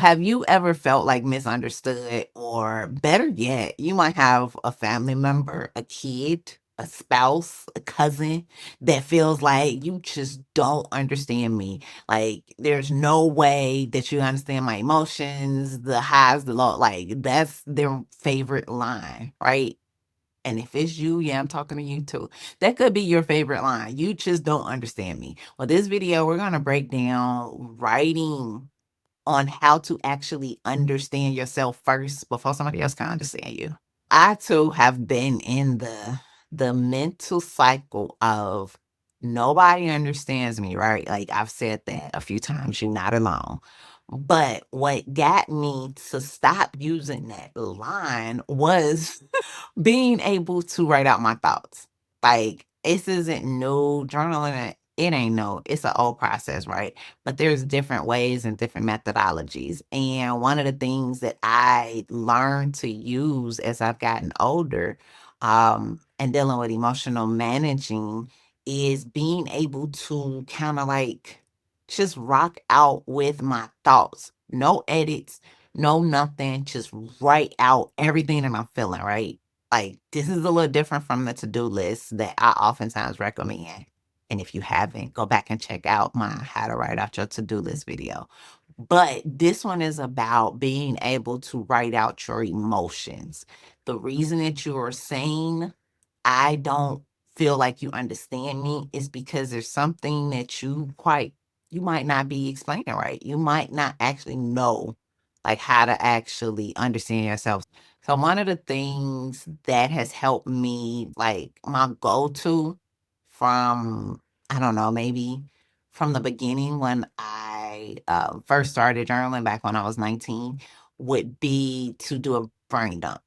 Have you ever felt like misunderstood, or better yet, you might have a family member, a kid, a spouse, a cousin that feels like you just don't understand me. Like there's no way that you understand my emotions, the highs, the low. Like that's their favorite line, right? And if it's you, yeah, I'm talking to you too. That could be your favorite line. You just don't understand me. Well, this video, we're going to break down writing on how to actually understand yourself first before somebody else can understand you. I too have been in the mental cycle of nobody understands me, right? Like I've said that a few times, you're not alone. But what got me to stop using that line was being able to write out my thoughts. Like, this isn't new. Journaling, it ain't no. It's an old process, right? But there's different ways and different methodologies. And one of the things that I learned to use as I've gotten older, and dealing with emotional managing, is being able to kind of like just rock out with my thoughts. No edits, no nothing. Just write out everything that I'm feeling, right? Like, this is a little different from the to-do list that I oftentimes recommend. And if you haven't, go back and check out my how to write out your to-do list video. But this one is about being able to write out your emotions. The reason that you are saying, I don't feel like you understand me, is because there's something that you might not be explaining right. You might not actually know like how to actually understand yourself. So one of the things that has helped me, like my go-to from, I don't know, maybe from the beginning when I first started journaling back when I was 19, would be to do a brain dump.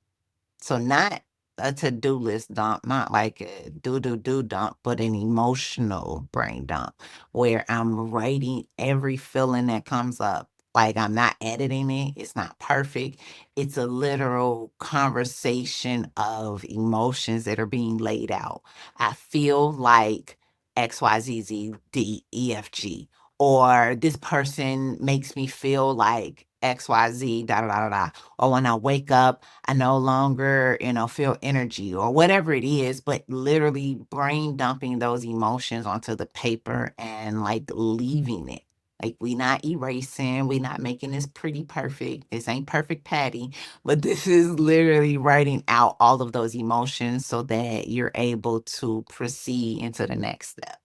So not a to-do list dump, not like a do dump, but an emotional brain dump where I'm writing every feeling that comes up. Like I'm not editing it. It's not perfect. It's a literal conversation of emotions that are being laid out. I feel like XYZZDEFG, or this person makes me feel like XYZ, da da da da da. Or when I wake up, I no longer, feel energy or whatever it is, but literally brain dumping those emotions onto the paper and like leaving it. Like we not erasing, we not making this pretty perfect. This ain't perfect Patty, but this is literally writing out all of those emotions so that you're able to proceed into the next step.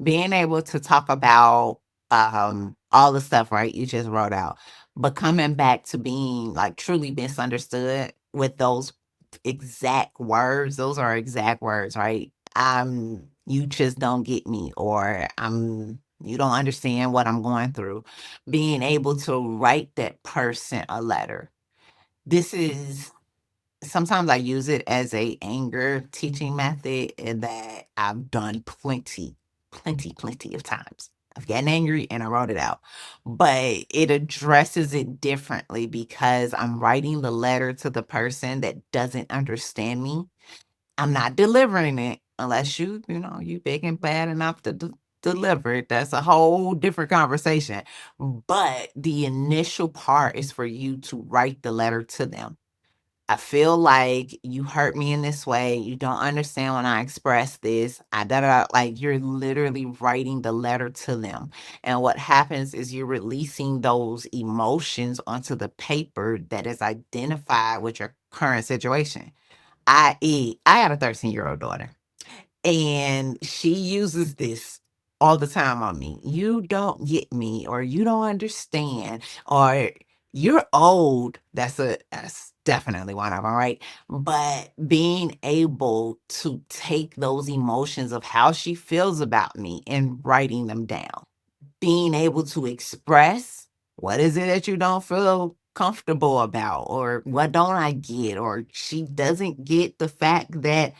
Being able to talk about all the stuff, right, you just wrote out, but coming back to being like truly misunderstood with those exact words, those are exact words, right? You just don't get me, or you don't understand what I'm going through. Being able to write that person a letter. This is sometimes I use it as a anger teaching method, and that I've done plenty of times. I've gotten angry and I wrote it out. But it addresses it differently because I'm writing the letter to the person that doesn't understand me. I'm not delivering it unless you big and bad enough to deliver it. That's a whole different conversation. But the initial part is for you to write the letter to them. I feel like you hurt me in this way. You don't understand when I express this. Like you're literally writing the letter to them. And what happens is you're releasing those emotions onto the paper that is identified with your current situation. I.e., I had a 13-year-old daughter. And she uses this all the time on me. You don't get me, or you don't understand, or you're old. That's definitely one of them, right? But being able to take those emotions of how she feels about me and writing them down, being able to express what is it that you don't feel comfortable about, or what don't I get, or she doesn't get the fact that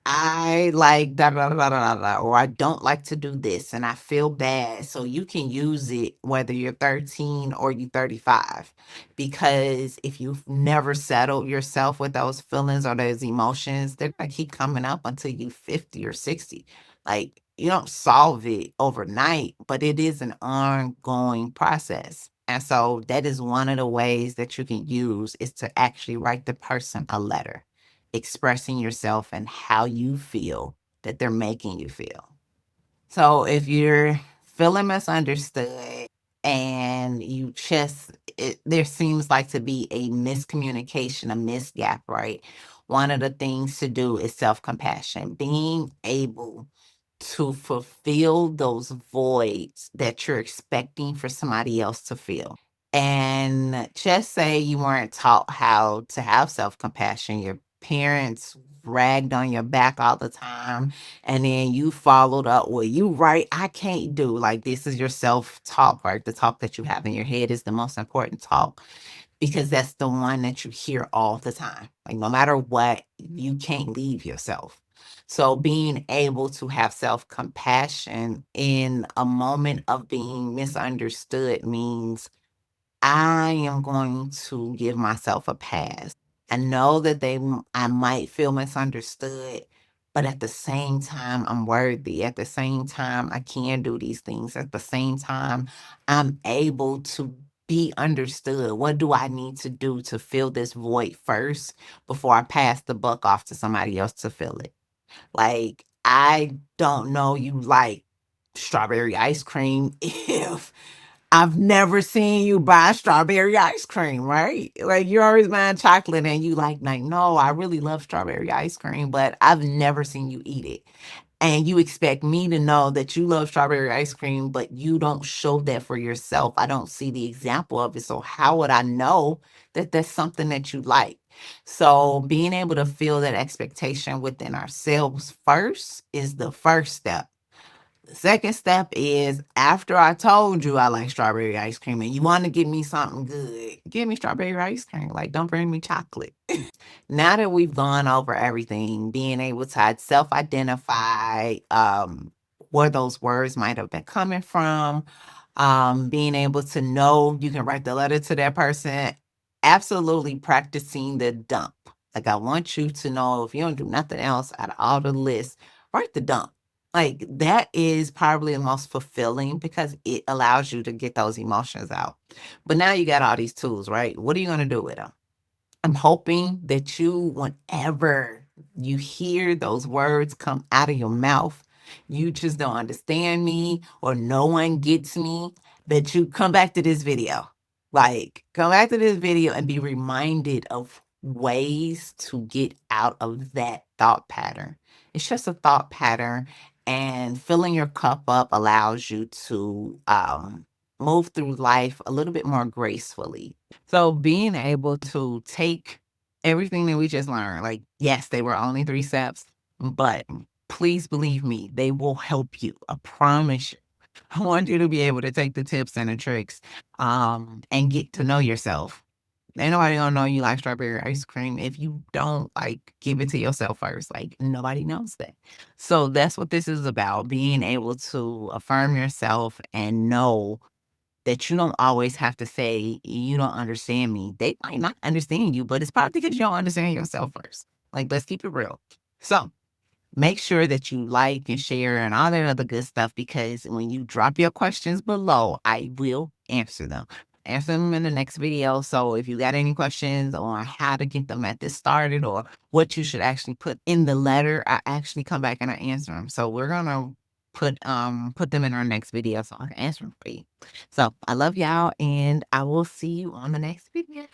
I like da da da da da da, or I don't like to do this and I feel bad. So you can use it whether you're 13 or you're 35. Because if you've never settled yourself with those feelings or those emotions, they're gonna keep coming up until you 50 or 60. Like you don't solve it overnight, but it is an ongoing process. And so that is one of the ways that you can use is to actually write the person a letter, expressing yourself and how you feel that they're making you feel. So if you're feeling misunderstood and you just there seems like to be a miscommunication, a misgap, right? One of the things to do is self-compassion, being able to fulfill those voids that you're expecting for somebody else to fill. And just say you weren't taught how to have self-compassion, your parents ragged on your back all the time, and then you followed up, "Well, you right, I can't do." Like, this is your self-talk, right? The talk that you have in your head is the most important talk because that's the one that you hear all the time. Like, no matter what, you can't leave yourself. So being able to have self-compassion in a moment of being misunderstood means I am going to give myself a pass. I know that I might feel misunderstood, but at the same time, I'm worthy. At the same time, I can do these things. At the same time, I'm able to be understood. What do I need to do to fill this void first before I pass the buck off to somebody else to fill it? Like, I don't know you like strawberry ice cream if I've never seen you buy strawberry ice cream, right? Like, you're always buying chocolate and you like, no, I really love strawberry ice cream, but I've never seen you eat it. And you expect me to know that you love strawberry ice cream, but you don't show that for yourself. I don't see the example of it. So how would I know that that's something that you like? So being able to feel that expectation within ourselves first is the first step. The second step is after I told you I like strawberry ice cream and you want to give me something good, give me strawberry ice cream. Like, don't bring me chocolate. Now that we've gone over everything, being able to self identify where those words might have been coming from, being able to know you can write the letter to that person, absolutely practicing the dump. Like, I want you to know if you don't do nothing else out of all the lists, write the dump. Like, that is probably the most fulfilling because it allows you to get those emotions out. But now you got all these tools, right? What are you going to do with them? I'm hoping that you, whenever you hear those words come out of your mouth, you just don't understand me or no one gets me, that you come back to this video. Like, come back to this video and be reminded of ways to get out of that thought pattern. It's just a thought pattern, and filling your cup up allows you to move through life a little bit more gracefully. So being able to take everything that we just learned, like, yes, they were only 3 steps, but please believe me, they will help you. I promise you. I want you to be able to take the tips and the tricks, and get to know yourself. Ain't nobody gonna know you like strawberry ice cream if you don't, like, give it to yourself first. Like, nobody knows that. So that's what this is about, being able to affirm yourself and know that you don't always have to say, "You don't understand me." They might not understand you, but it's probably because you don't understand yourself first. Like, let's keep it real. So, make sure that you like and share and all that other good stuff because when you drop your questions below, I will answer them. Answer them in the next video. So if you got any questions on how to get them at this started or what you should actually put in the letter, I actually come back and I answer them. So we're gonna put them in our next video so I can answer them for you. So I love y'all and I will see you on the next video.